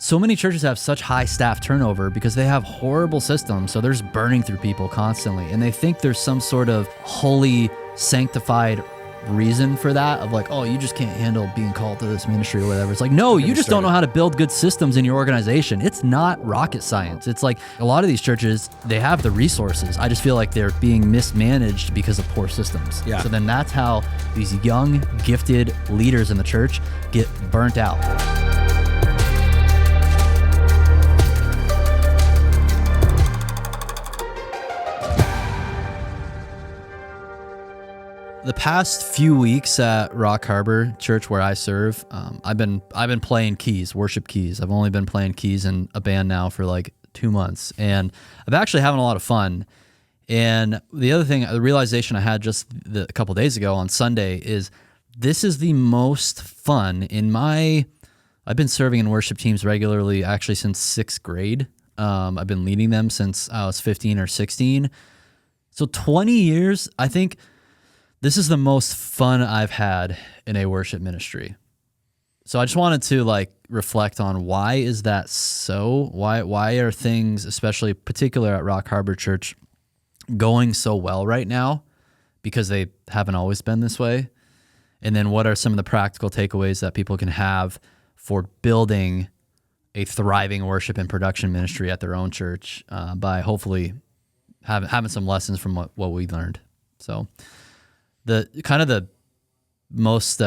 so many churches have such high staff turnover because they have horrible systems. So they're just burning through people constantly. And they think there's some sort of holy, sanctified reason for that of like, oh, you just can't handle being called to this ministry or whatever. It's like, no, you just don't know how to build good systems in your organization. It's not rocket science. It's like a lot of these churches, they have the resources. I just feel like they're being mismanaged because of poor systems. Yeah. So then that's how these young, gifted leaders in the church get burnt out. The past few weeks at Rock Harbor Church, where I serve, I've been playing keys, worship keys. I've only been playing keys in a band now for like 2 months, and I'm actually having a lot of fun. And the other thing, the realization I had just a couple days ago on Sunday is this is the most fun I've been serving in worship teams regularly actually since 6th grade. I've been leading them since I was 15 or 16. So 20 years, I think. This is the most fun I've had in a worship ministry. So I just wanted to like reflect on why is that so? Why are things, especially particular at Rock Harbor Church, going so well right now? Because they haven't always been this way. And then what are some of the practical takeaways that people can have for building a thriving worship and production ministry at their own church by hopefully having some lessons from what we learned. So the most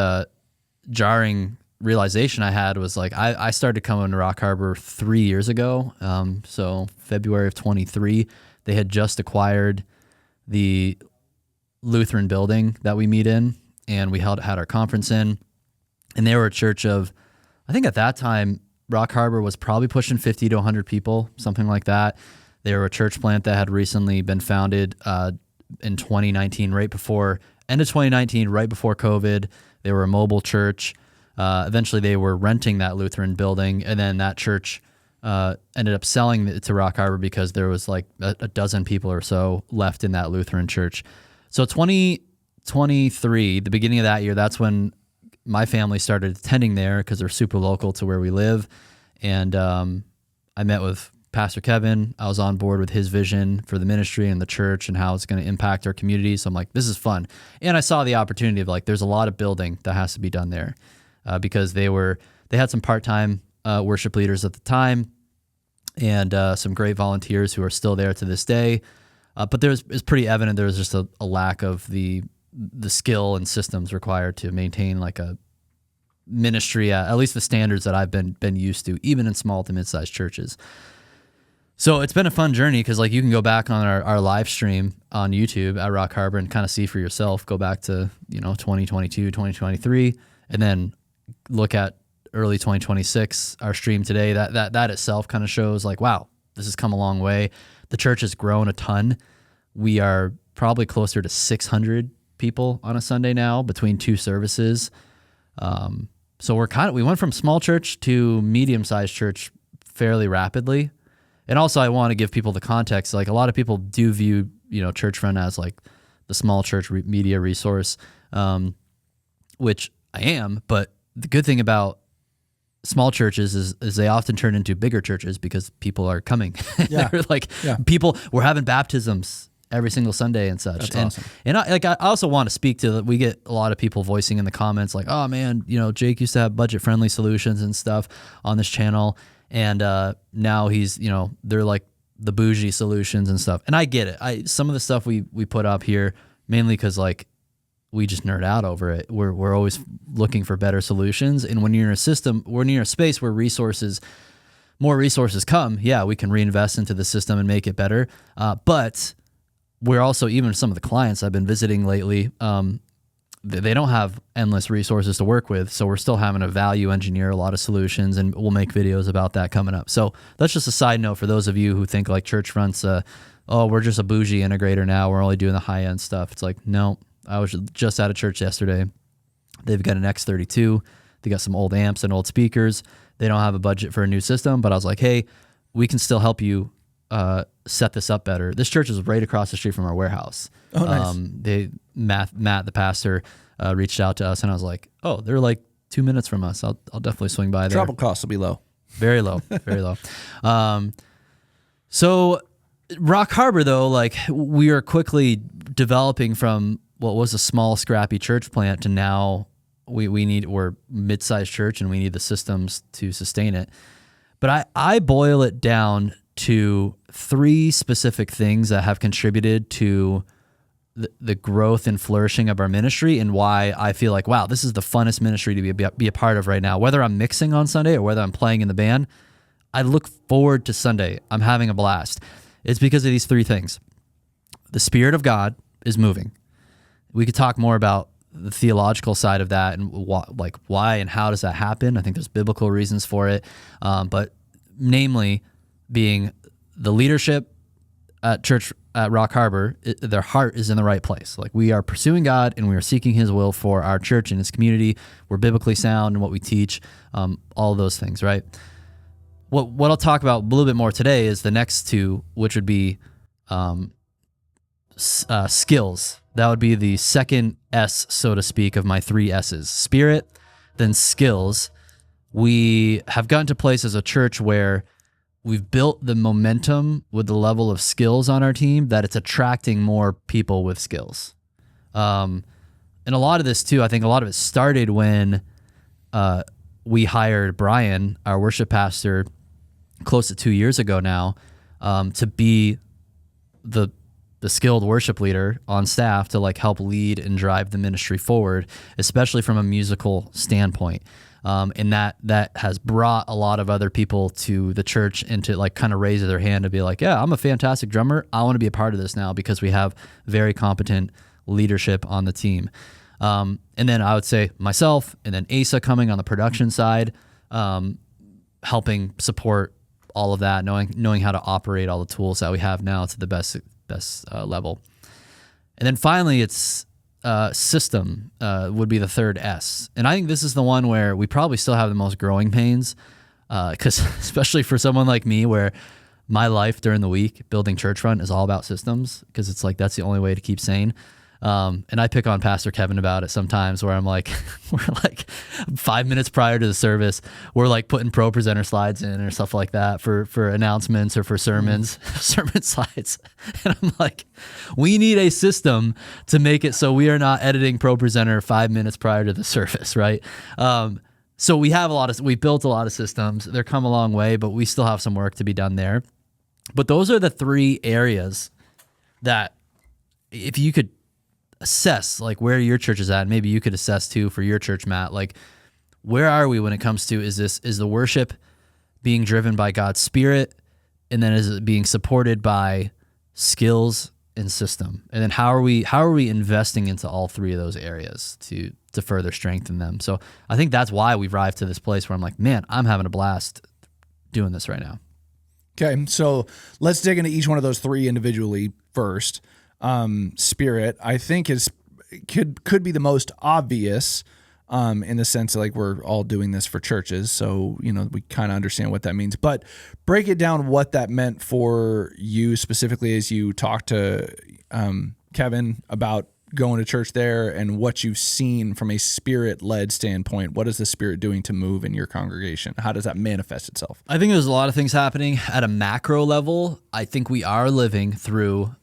jarring realization I had was like I started coming to Rock Harbor 3 years ago. So February of 23, they had just acquired the Lutheran building that we meet in, and we had our conference in. And they were a church of, I think at that time, Rock Harbor was probably pushing 50 to 100 people, something like that. They were a church plant that had recently been founded in 2019, end of 2019, right before COVID. They were a mobile church. Eventually, they were renting that Lutheran building, and then that church ended up selling it to Rock Harbor because there was like a dozen people or so left in that Lutheran church. So 2023, the beginning of that year, that's when my family started attending there because they're super local to where we live. And I met with Pastor Kevin. I was on board with his vision for the ministry and the church and how it's going to impact our community. So I'm like, this is fun. And I saw the opportunity of like, there's a lot of building that has to be done there because they had some part-time worship leaders at the time and some great volunteers who are still there to this day. But it's pretty evident there was just a lack of the skill and systems required to maintain like a ministry at least the standards that I've been used to, even in small to mid-sized churches. So it's been a fun journey because like you can go back on our live stream on YouTube at Rock Harbor and kind of see for yourself, go back to 2022, 2023, and then look at early 2026, our stream today. That itself kind of shows like, wow, this has come a long way. The church has grown a ton. We are probably closer to 600 people on a Sunday now between two services. So we went from small church to medium-sized church fairly rapidly. And also I want to give people the context. Like a lot of people do view, Churchfront as like the small church media resource, which I am. But the good thing about small churches is they often turn into bigger churches because people are coming. Yeah. We're having baptisms every single Sunday and such. That's awesome. And I also want to speak to that. We get a lot of people voicing in the comments like, oh man, Jake used to have budget friendly solutions and stuff on this channel. And now he's, they're like the bougie solutions and stuff. And I get it. Some of the stuff we put up here, mainly because like we just nerd out over it. We're always looking for better solutions. And when you're in a space where more resources come, yeah, we can reinvest into the system and make it better. But we're also, even some of the clients I've been visiting lately, they don't have endless resources to work with. So we're still having to value engineer a lot of solutions, and we'll make videos about that coming up. So that's just a side note for those of you who think like Churchfront's, we're just a bougie integrator now. We're only doing the high end stuff. It's like, no, I was just at a church yesterday. They've got an X32. They got some old amps and old speakers. They don't have a budget for a new system, but I was like, hey, we can still help you set this up better. This church is right across the street from our warehouse. Oh, nice. Matt, the pastor, reached out to us, and I was like, oh, they're like 2 minutes from us. I'll definitely swing by there. Travel costs will be low. very low, very low. So Rock Harbor, though, like we are quickly developing from what was a small, scrappy church plant to now we're mid-sized church and we need the systems to sustain it. But I boil it down to 3 specific things that have contributed to the growth and flourishing of our ministry, and why I feel like, wow, this is the funnest ministry to be a part of right now. Whether I'm mixing on Sunday or whether I'm playing in the band, I look forward to Sunday. I'm having a blast. It's because of these 3 things. The Spirit of God is moving. We could talk more about the theological side of that and why and how does that happen. I think there's biblical reasons for it, but namely being the leadership at church at Rock Harbor, their heart is in the right place. Like we are pursuing God and we are seeking His will for our church and its community. We're biblically sound in what we teach, all of those things, right? What I'll talk about a little bit more today is the next 2, which would be skills. That would be the second S, so to speak, of my 3 S's. Spirit, then skills. We have gotten to a place as a church where we've built the momentum with the level of skills on our team that it's attracting more people with skills. And a lot of this too, I think a lot of it started when we hired Brian, our worship pastor, close to 2 years ago now, to be the skilled worship leader on staff to like help lead and drive the ministry forward, especially from a musical standpoint. And that has brought a lot of other people to the church and to like kind of raise their hand to be like, yeah, I'm a fantastic drummer. I want to be a part of this now because we have very competent leadership on the team. And then I would say myself and then Asa coming on the production side, helping support all of that, knowing how to operate all the tools that we have now to the best level. And then finally it's system would be the third S. And I think this is the one where we probably still have the most growing pains, because especially for someone like me where my life during the week building Churchfront is all about systems, because it's like that's the only way to keep sane. And I pick on Pastor Kevin about it sometimes where I'm like, we're like 5 minutes prior to the service, we're like putting Pro Presenter slides in or stuff like that for announcements or for sermons, sermon slides. And I'm like, we need a system to make it so we are not editing Pro Presenter 5 minutes prior to the service, right? So we built a lot of systems. They're come a long way, but we still have some work to be done there. But those are the 3 areas that if you could assess like where your church is at, maybe you could assess too for your church, Matt, like where are we when it comes to, is the worship being driven by God's Spirit, and then is it being supported by skills and system? And then how are we investing into all 3 of those areas to further strengthen them? So I think that's why we've arrived to this place where I'm like, man, I'm having a blast doing this right now. Okay, so let's dig into each one of those 3 individually first. Spirit, I think could be the most obvious, in the sense that like we're all doing this for churches. So, we kind of understand what that means, but break it down what that meant for you specifically as you talked to, Kevin about going to church there and what you've seen from a Spirit-led standpoint. What is the Spirit doing to move in your congregation? How does that manifest itself? I think there's a lot of things happening at a macro level. I think we are living through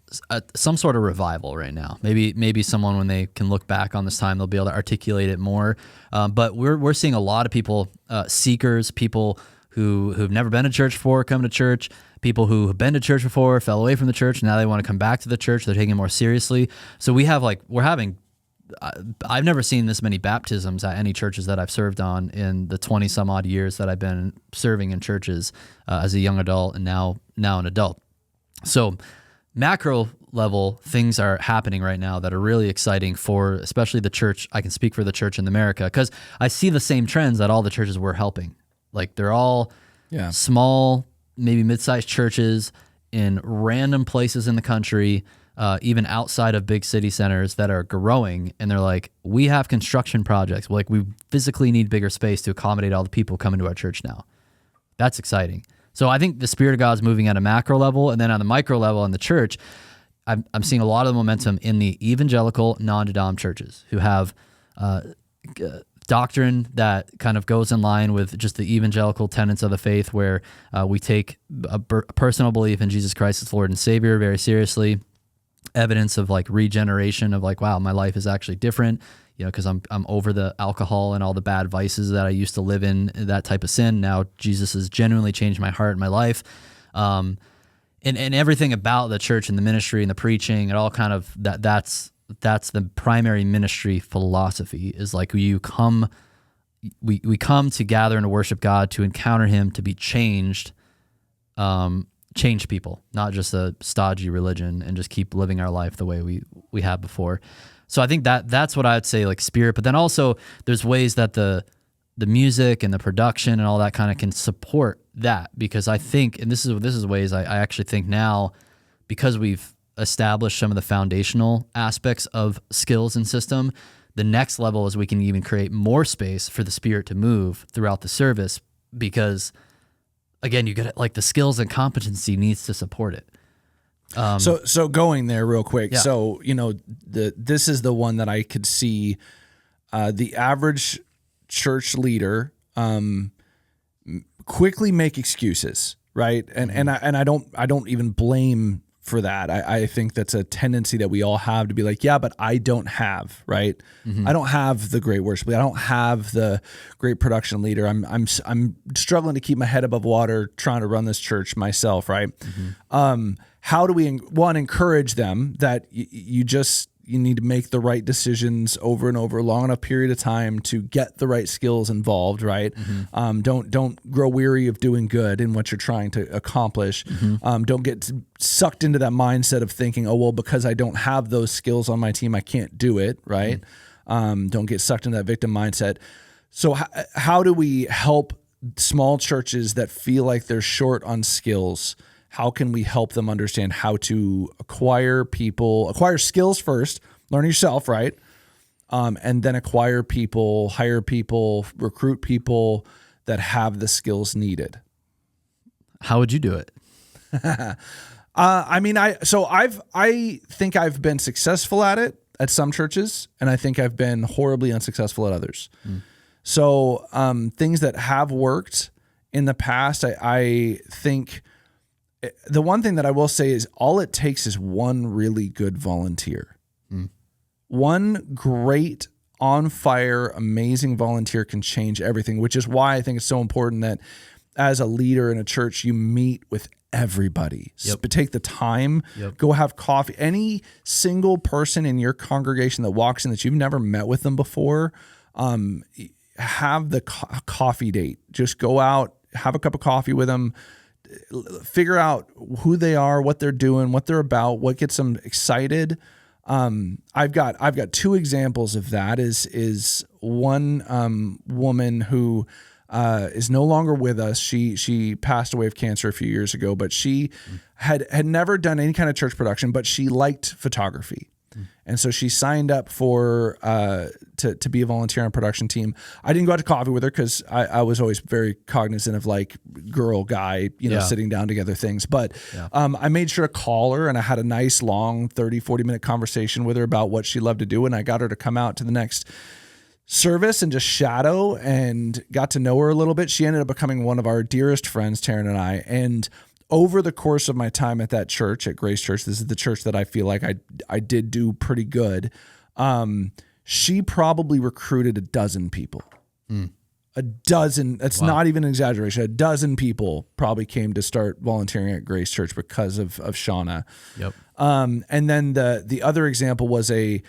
some sort of revival right now. Maybe someone, when they can look back on this time, they'll be able to articulate it more. But we're seeing a lot of people, seekers, people who've never been to church before come to church, people who have been to church before, fell away from the church, now they want to come back to the church. They're taking it more seriously. So I've never seen this many baptisms at any churches that I've served on in the 20 some odd years that I've been serving in churches as a young adult and now an adult. So macro level, things are happening right now that are really exciting for especially the church. I can speak for the church in America because I see the same trends that all the churches we're helping. Like they're all small, maybe mid-sized churches in random places in the country, even outside of big city centers that are growing. And they're like, we have construction projects. Like we physically need bigger space to accommodate all the people coming to our church now. That's exciting. So I think the Spirit of God is moving at a macro level, and then on the micro level in the church, I'm seeing a lot of the momentum in the evangelical non-dom churches who have doctrine that kind of goes in line with just the evangelical tenets of the faith, where we take a personal belief in Jesus Christ as Lord and Savior very seriously. Evidence of like regeneration of like, wow, my life is actually different, because I'm over the alcohol and all the bad vices that I used to live in, that type of sin. Now Jesus has genuinely changed my heart and my life. And everything about the church and the ministry and the preaching and all kind of that's the primary ministry philosophy, is like we come to gather and to worship God, to encounter him, to be changed, change people, not just a stodgy religion, and just keep living our life the way we have before. So I think that's what I would say, like spirit. But then also there's ways that the music and the production and all that kind of can support that, because I think, and this is ways I actually think now, because we've established some of the foundational aspects of skills and system, the next level is we can even create more space for the Spirit to move throughout the service, because again, you get it, like the skills and competency needs to support it. So going there real quick. Yeah. So, this is the one that I could see the average church leader quickly make excuses, right? And I don't even blame for that. I think that's a tendency that we all have to be like, yeah, but I don't have, right? I don't have the great worship leader. I don't have the great production leader. I'm struggling to keep my head above water trying to run this church myself, right? How do we encourage them that you need to make the right decisions over and over a long enough period of time to get the right skills involved, right? Don't grow weary of doing good in what you're trying to accomplish. Don't get sucked into that mindset of thinking, oh, well, because I don't have those skills on my team, I can't do it, right? Don't get sucked into that victim mindset. So how do we help small churches that feel like they're short on skills? How can we help them understand how to acquire skills first, learn yourself, right? And then acquire people, hire people, recruit people that have the skills needed. How would you do it? I think I've been successful at it at some churches, and I think I've been horribly unsuccessful at others. So things that have worked in the past, I think the one thing that I will say is all it takes is one really good volunteer. One great, on fire, amazing volunteer can change everything, which is why I think it's so important that as a leader in a church, you meet with everybody. Take the time, go have coffee. Any single person in your congregation that walks in that you've never met with them before, have the coffee date. Just go out, have a cup of coffee with them, figure out who they are, what they're doing, what they're about, what gets them excited. I've got two examples of that. Is one woman who is no longer with us. She passed away of cancer a few years ago, but she had never done any kind of church production, but she liked photography. And so she signed up for to be a volunteer on a production team. I didn't go out to coffee with her because I was always very cognizant of like girl, guy, sitting down together things. But I made sure to call her, and I had a nice long 30, 40-minute conversation with her about what she loved to do. And I got her to come out to the next service and just shadow, and got to know her a little bit. She ended up becoming one of our dearest friends, Taryn and I. And over the course of my time at that church, at Grace Church, this is the church that I feel like I did do pretty good. She probably recruited a dozen people. A dozen. That's not even an exaggeration. A dozen people probably came to start volunteering at Grace Church because of Shauna. And then the other example was a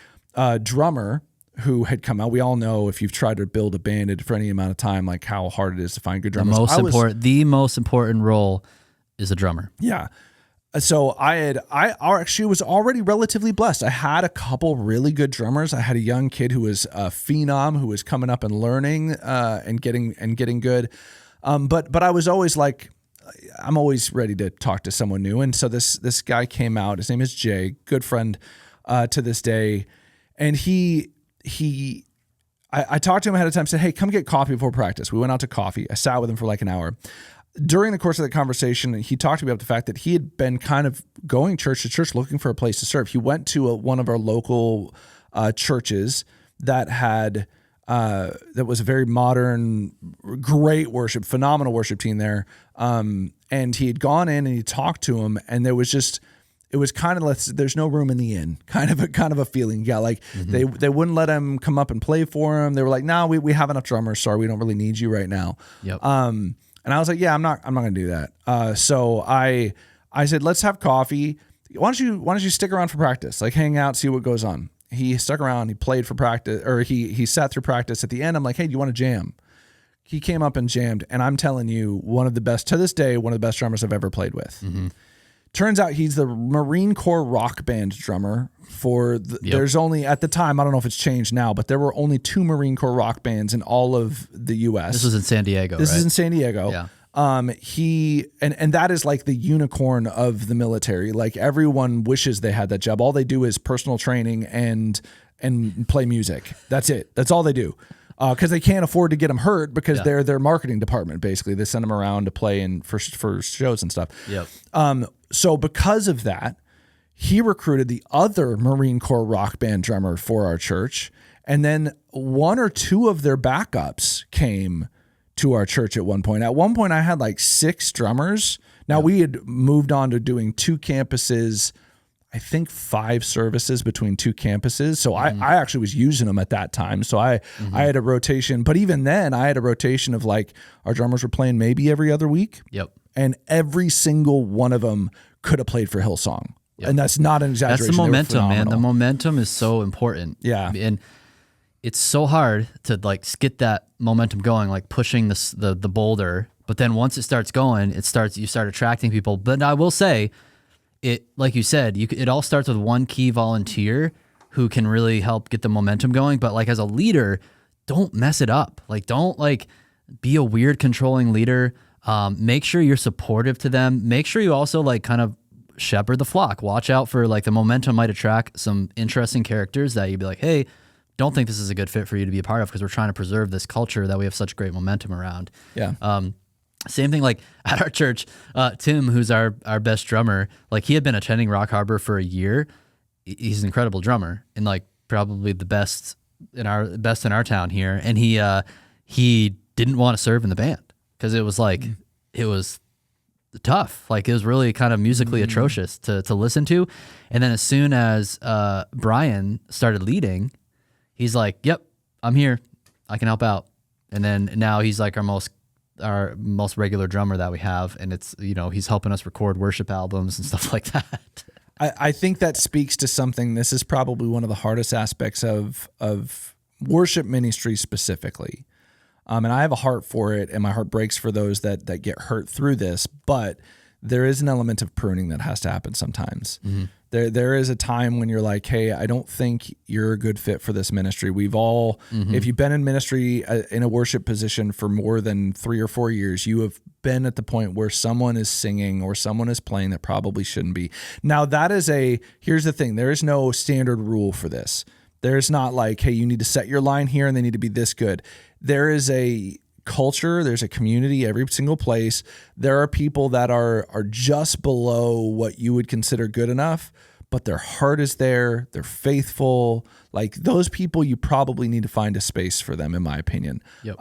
drummer who had come out. We all know, if you've tried to build a band for any amount of time, like how hard it is to find good drummers. The most important role is a drummer. Yeah. So I actually was already relatively blessed. I had a couple really good drummers. I had a young kid who was a phenom, who was coming up and learning and getting good. But I was always like, I'm always ready to talk to someone new. And so this guy came out. His name is Jay, good friend to this day. And I talked to him ahead of time, said, hey, come get coffee before practice. We went out to coffee. I sat with him for like an hour. During the course of that conversation, he talked to me about the fact that he had been kind of going church to church looking for a place to serve. He went to one of our local churches that had that was a very modern, great worship, phenomenal worship team there. And he had gone in and he talked to him, and there was just, it was kind of, there's no room in the inn, kind of a feeling. Yeah. Like they wouldn't let him come up and play for him. They were like, no, we have enough drummers. Sorry. We don't really need you right now. Yep. And I was like, yeah, I'm not going to do that. So I said, let's have coffee. Why don't you stick around for practice? Like hang out, see what goes on. He stuck around, he played for practice, or he sat through practice. At the end, I'm like, hey, do you want to jam? He came up and jammed, and I'm telling you, to this day, one of the best drummers I've ever played with. Mm-hmm. Turns out he's the Marine Corps rock band drummer for there's only, at the time, I don't know if it's changed now, but there were only 2 Marine Corps rock bands in all of the U.S. This was in San Diego, This is in San Diego. Yeah. He and that is like the unicorn of the military. Like everyone wishes they had that job. All they do is personal training and play music. That's it. That's all they do. Because they can't afford to get them hurt because they're their marketing department. Basically, they send them around to play and for shows and stuff. Yep. So because of that, he recruited the other Marine Corps rock band drummer for our church, and then 1 or 2 of their backups came to our church at one point. At one point, I had like 6 drummers. Now we had moved on to doing 2 campuses, I think 5 services between 2 campuses. So I actually was using them at that time. So I had a rotation, but even then I had a rotation of like our drummers were playing maybe every other week. Yep. And every single one of them could have played for Hillsong. Yep. And that's not an exaggeration. That's the momentum, man. The momentum is so important. Yeah. And it's so hard to like get that momentum going, like pushing the boulder. But then once it starts going, you start attracting people. But I will say, it, like you said, it all starts with one key volunteer who can really help get the momentum going. But like as a leader, don't mess it up. Like don't like be a weird controlling leader. Make sure you're supportive to them. Make sure you also like kind of shepherd the flock. Watch out for like the momentum might attract some interesting characters that you'd be like, hey, don't think this is a good fit for you to be a part of because we're trying to preserve this culture that we have such great momentum around. Yeah. Same thing like at our church, Tim, who's our best drummer, like he had been attending Rock Harbor for a year. He's an incredible drummer and like probably the best in our town here. And he didn't want to serve in the band because it was like, it was tough. Like it was really kind of musically atrocious to listen to. And then as soon as Brian started leading, he's like, yep, I'm here. I can help out. And then now he's like our most regular drummer that we have. And it's, he's helping us record worship albums and stuff like that. I think that speaks to something. This is probably one of the hardest aspects of worship ministry specifically. And I have a heart for it, and my heart breaks for those that get hurt through this. But there is an element of pruning that has to happen sometimes. Mm-hmm. There is a time when you're like, hey, I don't think you're a good fit for this ministry. We've all, if you've been in ministry in a worship position for more than 3 or 4 years, you have been at the point where someone is singing or someone is playing that probably shouldn't be. Now here's the thing. There is no standard rule for this. There's not like, hey, you need to set your line here and they need to be this good. There is a culture, there's a community, every single place. There are people that are just below what you would consider good enough, but their heart is there, they're faithful. Like those people, you probably need to find a space for them, in my opinion. Yep.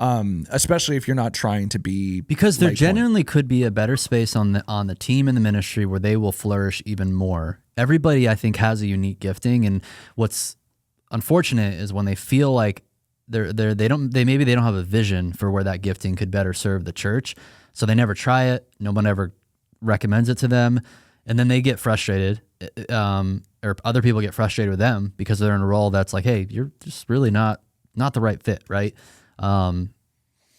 Especially if you're not trying to be, because there genuinely could be a better space on the team in the ministry where they will flourish even more. Everybody, I think, has a unique gifting, and what's unfortunate is when they feel like they don't have a vision for where that gifting could better serve the church, so they never try it. No one ever recommends it to them, and then they get frustrated, or other people get frustrated with them because they're in a role that's like, hey, you're just really not the right fit, right? And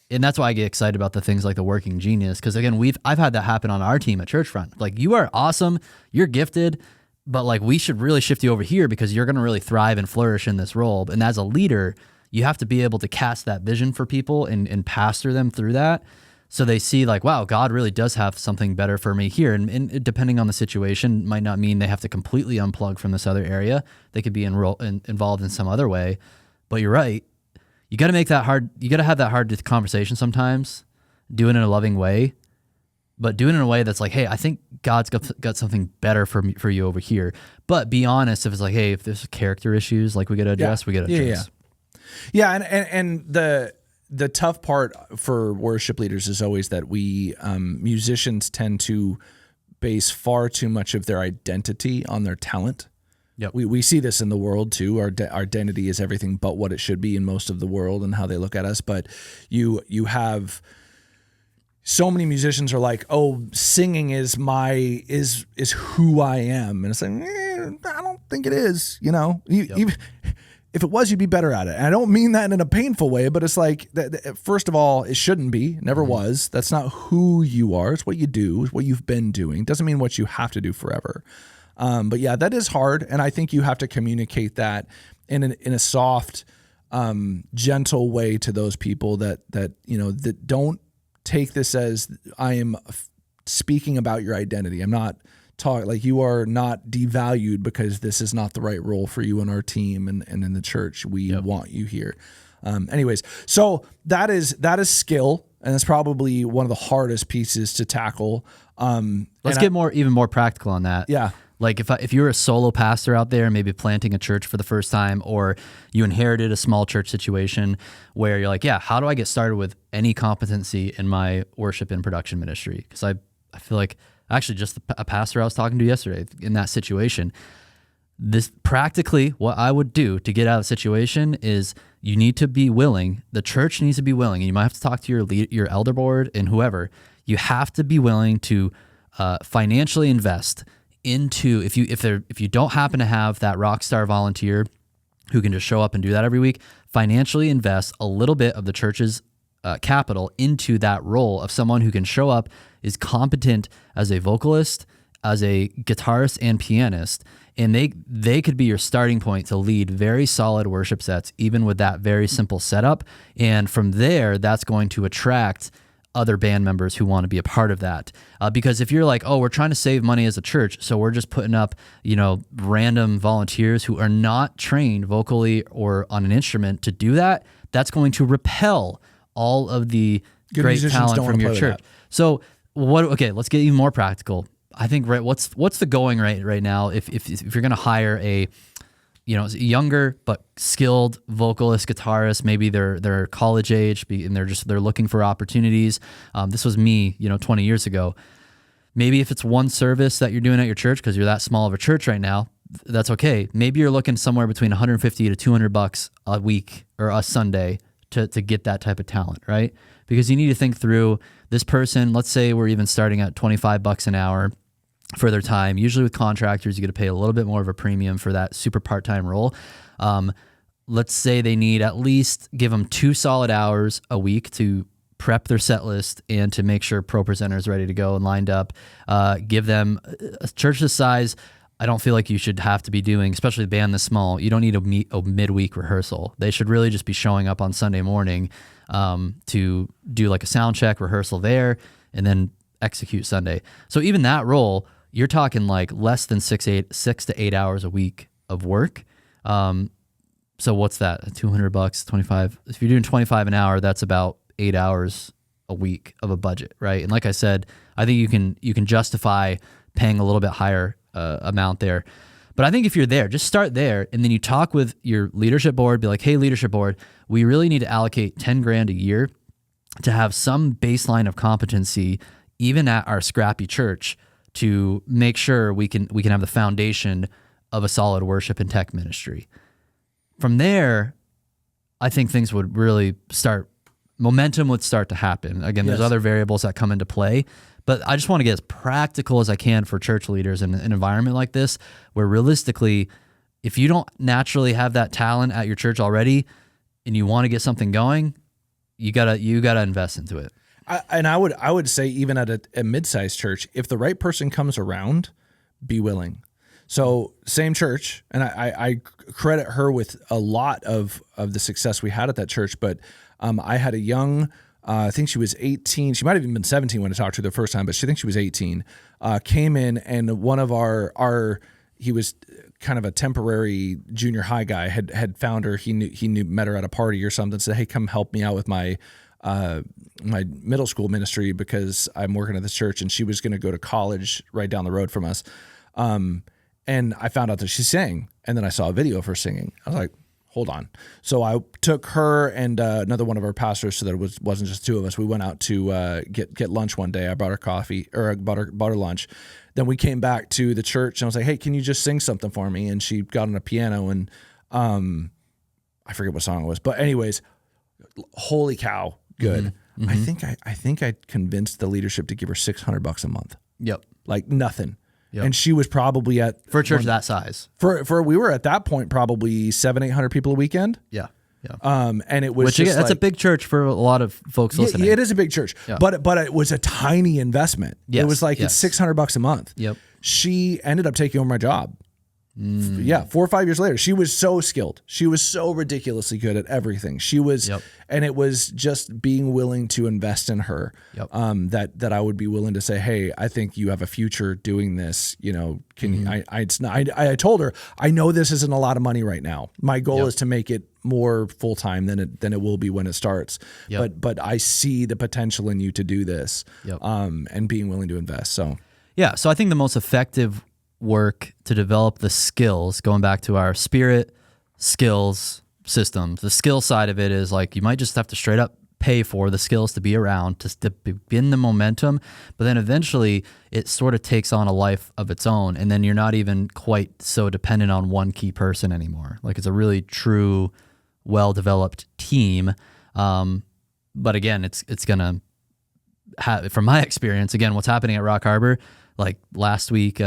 that's why I get excited about the things like the Working Genius, because again, I've had that happen on our team at Churchfront. Like, you are awesome, you're gifted, but like we should really shift you over here because you're going to really thrive and flourish in this role. And as a leader, you have to be able to cast that vision for people and pastor them through that, so they see like, wow, God really does have something better for me here. And depending on the situation, might not mean they have to completely unplug from this other area. They could be involved in some other way. But you're right. You got to make that hard. You got to have that hard conversation sometimes, do it in a loving way, but do it in a way that's like, hey, I think God's got something better for you over here. But be honest. If it's like, hey, if there's character issues, like we got to address, we got to address. Yeah. Yeah, and the tough part for worship leaders is always that we musicians tend to base far too much of their identity on their talent. Yep. We see this in the world too. Our identity is everything but what it should be in most of the world and how they look at us. But you have so many musicians are like, oh, singing is who I am, and it's like, I don't think it is. You know, if it was, you'd be better at it. And I don't mean that in a painful way, but it's like, first of all, it shouldn't be, never was. That's not who you are. It's what you do, it's what you've been doing. Doesn't mean what you have to do forever. But yeah, that is hard. And I think you have to communicate that in a soft, gentle way to those people that don't take this as I am speaking about your identity. I'm not like you are not devalued because this is not the right role for you in our team and in the church. We want you here. Anyways, so that is skill, and it's probably one of the hardest pieces to tackle. Let's get even more practical on that. Yeah. Like if you're a solo pastor out there, maybe planting a church for the first time, or you inherited a small church situation where you're like, yeah, how do I get started with any competency in my worship and production ministry? Because I feel like actually just a pastor I was talking to yesterday in that situation, this practically what I would do to get out of the situation is you need to be willing, the church needs to be willing, and you might have to talk to your elder board and whoever, you have to be willing to financially invest into, if you don't happen to have that rock star volunteer who can just show up and do that every week, financially invest a little bit of the church's capital into that role of someone who can show up, is competent as a vocalist, as a guitarist and pianist, and they could be your starting point to lead very solid worship sets, even with that very simple setup. And from there, that's going to attract other band members who want to be a part of that. Because if you're like, oh, we're trying to save money as a church, so we're just putting up, random volunteers who are not trained vocally or on an instrument to do that, that's going to repel all of the Good great talent from your church. So let's get even more practical. I think, right, what's the going right now if you're going to hire a younger but skilled vocalist, guitarist, maybe they're college age and they're looking for opportunities. This was me, 20 years ago. Maybe if it's one service that you're doing at your church because you're that small of a church right now, that's okay. Maybe you're looking somewhere between $150 to $200 a week or a Sunday to get that type of talent, right? Because you need to think through this person. Let's say we're even starting at $25 an hour for their time. Usually with contractors, you get to pay a little bit more of a premium for that super part-time role. Let's say they need at least give them 2 solid hours a week to prep their set list and to make sure pro presenters ready to go and lined up. Give them a church this size. I don't feel like you should have to be doing, especially a band this small, you don't need a midweek rehearsal. They should really just be showing up on Sunday morning to do like a sound check rehearsal there and then execute Sunday. So even that role, you're talking like less than 6 to 8 hours a week of work. So what's that? $200, 25. If you're doing 25 an hour, that's about 8 hours a week of a budget, right? And like I said, I think you can justify paying a little bit higher amount there. But I think if you're there, just start there, and then you talk with your leadership board, be like, hey, leadership board, we really need to allocate $10,000 a year to have some baseline of competency, even at our scrappy church, to make sure we can have the foundation of a solid worship and tech ministry. From there, I think things would really momentum would start to happen. Again, there's other variables that come into play, but I just want to get as practical as I can for church leaders in an environment like this, where realistically, if you don't naturally have that talent at your church already and you want to get something going, you gotta invest into it. I would say even at a mid-sized church, if the right person comes around, be willing. So same church, and I credit her with a lot of the success we had at that church, but I had a young, I think she was 18, she might have even been 17 when I talked to her the first time, but she thinks she was 18, came in, and one of he was kind of a temporary junior high guy, had found her, he met her at a party or something, said, hey, come help me out with my middle school ministry because I'm working at this church, and she was going to go to college right down the road from us. And I found out that she sang, and then I saw a video of her singing. I was like, hold on. So I took her and another one of our pastors, so that it wasn't just two of us. We went out to get lunch one day. I bought her coffee, or I bought her lunch. Then we came back to the church, and I was like, hey, can you just sing something for me? And she got on a piano, and I forget what song it was. But anyways, holy cow, good. Mm-hmm. I think I convinced the leadership to give her $600 a month. Yep. Like nothing. Yep. And she was probably at for a church that size. We were at that point probably 700-800 people a weekend. Yeah. Yeah. And it was that's like, a big church for a lot of folks listening. It is a big church, yeah. but it was a tiny investment. Yes, it was like it's $600 a month. Yep. She ended up taking over my job. Yeah, 4 or 5 years later, she was so skilled. She was so ridiculously good at everything. She was, and it was just being willing to invest in her. Yep. That I would be willing to say, hey, I think you have a future doing this. You know, can I told her, I know this isn't a lot of money right now. My goal is to make it more full time than it will be when it starts. But I see the potential in you to do this. And being willing to invest. So I think the most effective work to develop the skills, going back to our spirit skills systems, the skill side of it is like you might just have to straight up pay for the skills to be around to begin the momentum, but then eventually it sort of takes on a life of its own, and then you're not even quite so dependent on one key person anymore. Like it's a really true, well-developed team. But again, it's gonna have, from my experience, again, what's happening at Rock Harbor, like last week,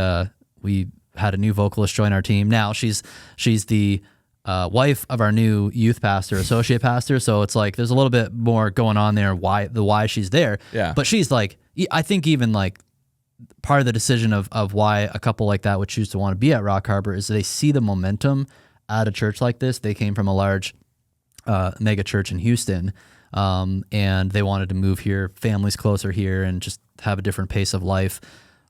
we had a new vocalist join our team. Now she's the wife of our new youth pastor, associate pastor. So it's like there's a little bit more going on there. Why she's there. Yeah. But she's like, I think even like part of the decision of why a couple like that would choose to want to be at Rock Harbor is they see the momentum at a church like this. They came from a large mega church in Houston, and they wanted to move here, families closer here, and just have a different pace of life.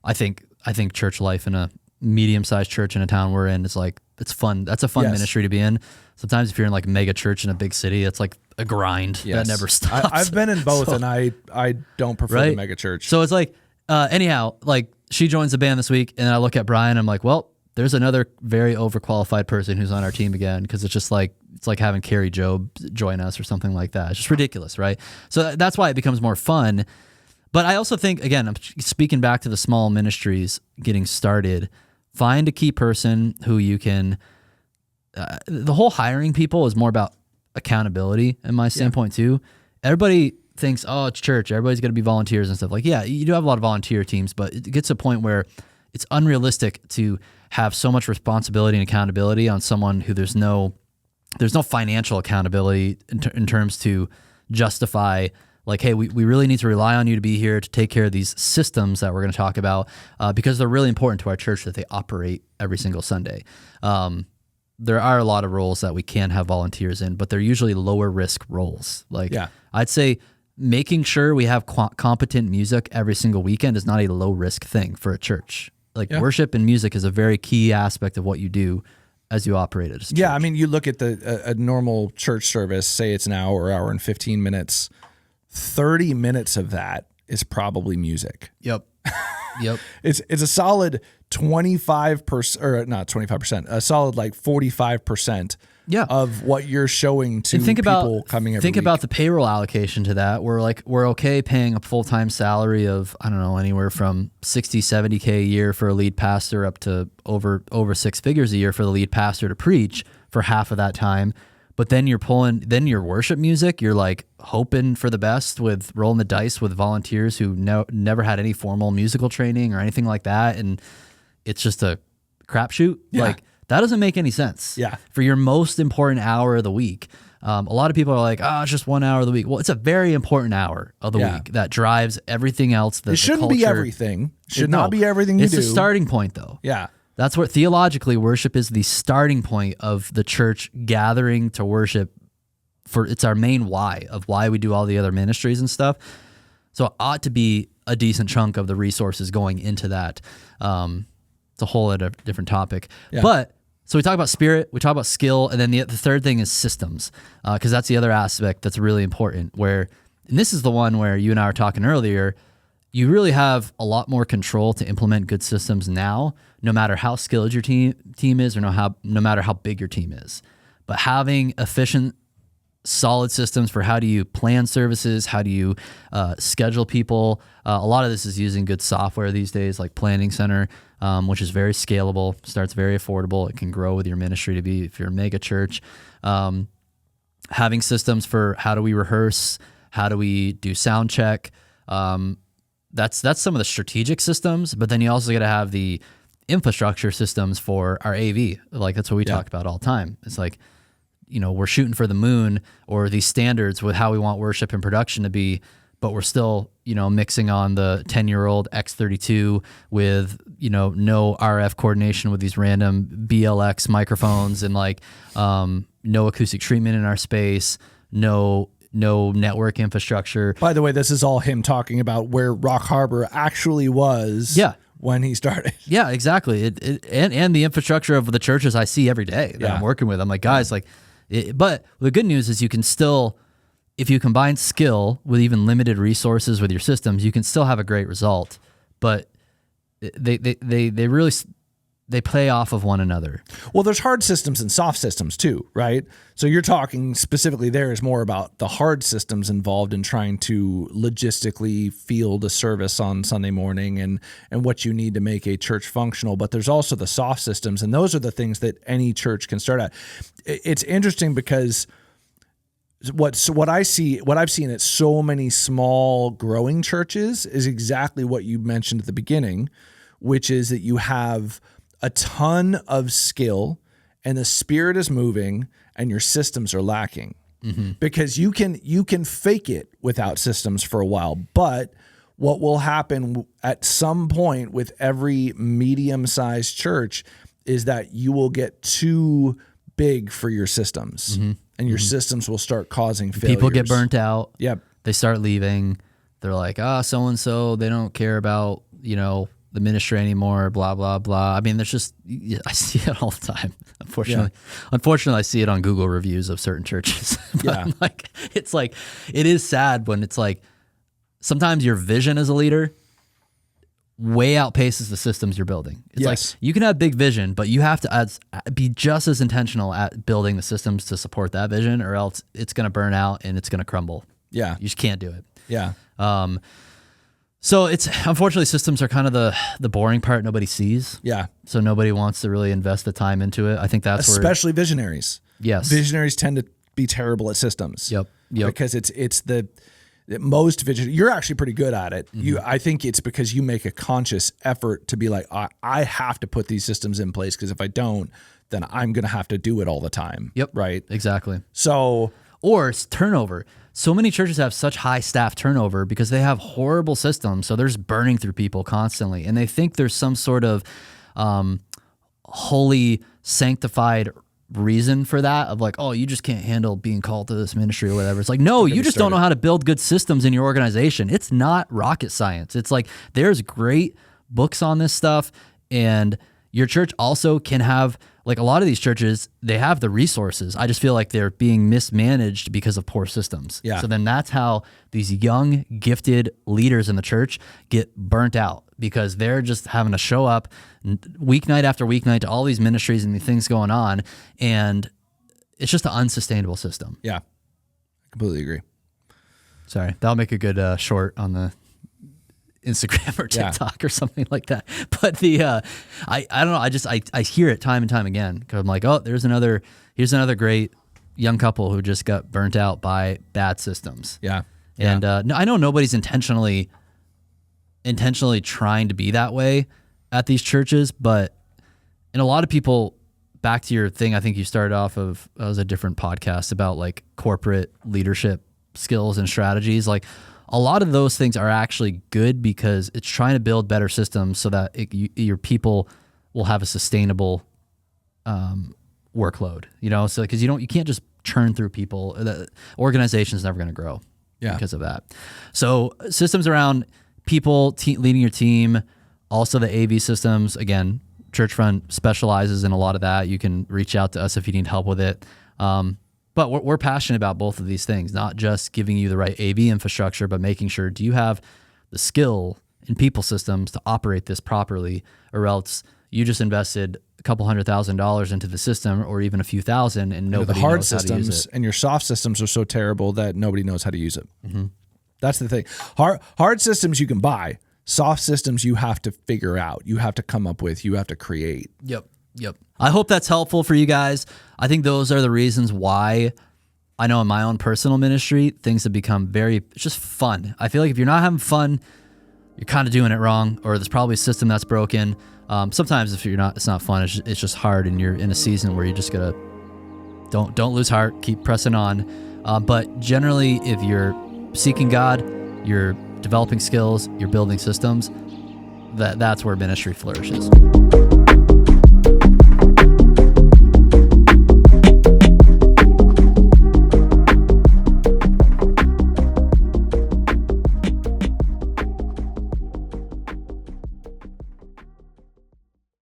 I think church life in a medium-sized church in a town we're in is like, it's fun. That's a fun ministry to be in. Sometimes if you're in like a mega church in a big city, it's like a grind that never stops. I've been in both, and I don't prefer the mega church. So it's like, anyhow, like she joins the band this week, and I look at Brian, I'm like, well, there's another very overqualified person who's on our team again, because it's just like, it's like having Carrie Job join us or something like that. It's just ridiculous, right? So that's why it becomes more fun. But I also think, again, I'm speaking back to the small ministries getting started, find a key person who you can, the whole hiring people is more about accountability in my standpoint too. Everybody thinks, oh, it's church, everybody's going to be volunteers and stuff. Like, yeah, you do have a lot of volunteer teams, but it gets to a point where it's unrealistic to have so much responsibility and accountability on someone who there's no financial accountability in terms to justify, like, hey, we really need to rely on you to be here to take care of these systems that we're going to talk about, because they're really important to our church that they operate every single Sunday. There are a lot of roles that we can have volunteers in, but they're usually lower risk roles. Like, I'd say making sure we have competent music every single weekend is not a low risk thing for a church. Like worship and music is a very key aspect of what you do as you operate it. Yeah, I mean, you look at a normal church service, say it's an hour and 15 minutes. 30 minutes of that is probably music. Yep. It's a solid 25%, or not 25%, a solid like 45% of what you're showing to people coming every week. Think about the payroll allocation to that. We're okay paying a full-time salary of, I don't know, anywhere from 60, 70K a year for a lead pastor up to over 6 figures a year for the lead pastor to preach for half of that time. But then you're your worship music, you're like hoping for the best with rolling the dice with volunteers who never had any formal musical training or anything like that. And it's just a crapshoot. Yeah. Like, that doesn't make any sense. Yeah. For your most important hour of the week. A lot of people are like, it's just 1 hour of the week. Well, it's a very important hour of the week that drives everything else. It shouldn't be everything. Should not be everything you do. It's a starting point, though. Yeah. That's what theologically worship is, the starting point of the church gathering to worship. It's our main why of why we do all the other ministries and stuff. So it ought to be a decent chunk of the resources going into that. It's a whole other different topic. Yeah. But so we talk about spirit, we talk about skill, and then the third thing is systems, because that's the other aspect that's really important. And this is the one where you and I were talking earlier. You really have a lot more control to implement good systems now, no matter how skilled your team is, or no matter how big your team is. but having efficient, solid systems for how do you plan services, how do you schedule people. A lot of this is using good software these days, like Planning Center, which is very scalable, starts very affordable. It can grow with your ministry to be, if you're a mega church. Having systems for how do we rehearse, how do we do sound check. That's some of the strategic systems, but then you also got to have the infrastructure systems for our AV. Like that's what we talk about all the time. It's like, we're shooting for the moon, or these standards with how we want worship and production to be, but we're still, mixing on the 10-year-old X32 with, no RF coordination with these random BLX microphones and like, no acoustic treatment in our space, no network infrastructure. By the way, this is all him talking about where Rock Harbor actually was. Yeah. When he started. Yeah, exactly. And the infrastructure of the churches I see every day that I'm working with. I'm like, guys, but the good news is you can still, if you combine skill with even limited resources with your systems, you can still have a great result. But they really play off of one another. Well, there's hard systems and soft systems too, right? So you're talking specifically there is more about the hard systems involved in trying to logistically field a service on Sunday morning and what you need to make a church functional. But there's also the soft systems, and those are the things that any church can start at. It's interesting because what I've seen at so many small growing churches is exactly what you mentioned at the beginning, which is that you have a ton of skill and the Spirit is moving and your systems are lacking. Mm-hmm. Because you can fake it without systems for a while, but what will happen at some point with every medium-sized church is that you will get too big for your systems, and your systems will start causing failures. People get burnt out. Yep. They start leaving. They're like, so-and-so, they don't care about, the ministry anymore, blah, blah, blah. I mean, there's just, I see it all the time, unfortunately. Yeah. Unfortunately, I see it on Google reviews of certain churches. But it is sad when it's like, sometimes your vision as a leader way outpaces the systems you're building. It's like, you can have big vision, but you have to be just as intentional at building the systems to support that vision, or else it's going to burn out and it's going to crumble. Yeah. You just can't do it. Yeah. So it's, unfortunately, systems are kind of the boring part nobody sees. Yeah. So nobody wants to really invest the time into it. I think that's especially visionaries. Yes. Visionaries tend to be terrible at systems. Yep. Because it's the most visionary. You're actually pretty good at it. Mm-hmm. I think it's because you make a conscious effort to be like, I have to put these systems in place, because if I don't, then I'm going to have to do it all the time. Yep. Right. Exactly. So, or it's turnover. So many churches have such high staff turnover because they have horrible systems. So they're just burning through people constantly. And they think there's some sort of holy, sanctified reason for that, of like, oh, you just can't handle being called to this ministry or whatever. It's like, no, you just don't know how to build good systems in your organization. It's not rocket science. It's like, there's great books on this stuff, and your church also can have, like, a lot of these churches, they have the resources. I just feel like they're being mismanaged because of poor systems. Yeah. So then that's how these young, gifted leaders in the church get burnt out, because they're just having to show up weeknight after weeknight to all these ministries and the things going on, and it's just an unsustainable system. Yeah, I completely agree. Sorry, that'll make a good short on the Instagram or TikTok or something like that. But I don't know. I hear it time and time again, because I'm like, oh, here's another great young couple who just got burnt out by bad systems. Yeah. And no, I know nobody's intentionally trying to be that way at these churches, and a lot of people, back to your thing, I think you started off of, it was a different podcast about like corporate leadership skills and strategies. Like, a lot of those things are actually good, because it's trying to build better systems so that your people will have a sustainable workload, so because you can't just churn through people. The organization's never going to grow because of that. So systems around people, leading your team, also the AV systems. Again, Churchfront specializes in a lot of that. You can reach out to us if you need help with it. But we're passionate about both of these things, not just giving you the right AV infrastructure, but making sure, do you have the skill in people systems to operate this properly, or else you just invested a couple $100,000 into the system, or even a few thousand, and nobody the hard knows how to use systems it. and your soft systems are so terrible that nobody knows how to use it. That's the thing. Hard systems you can buy. Soft systems you have to figure out. You have to come up with. You have to create. Yep. I hope that's helpful for you guys. I think those are the reasons why I know in my own personal ministry, things have become it's just fun. I feel like if you're not having fun, you're kind of doing it wrong, or there's probably a system that's broken. Sometimes if it's not fun, it's just hard, and you're in a season where you just gotta don't lose heart, keep pressing on. But generally, if you're seeking God, you're developing skills, you're building systems, that's where ministry flourishes.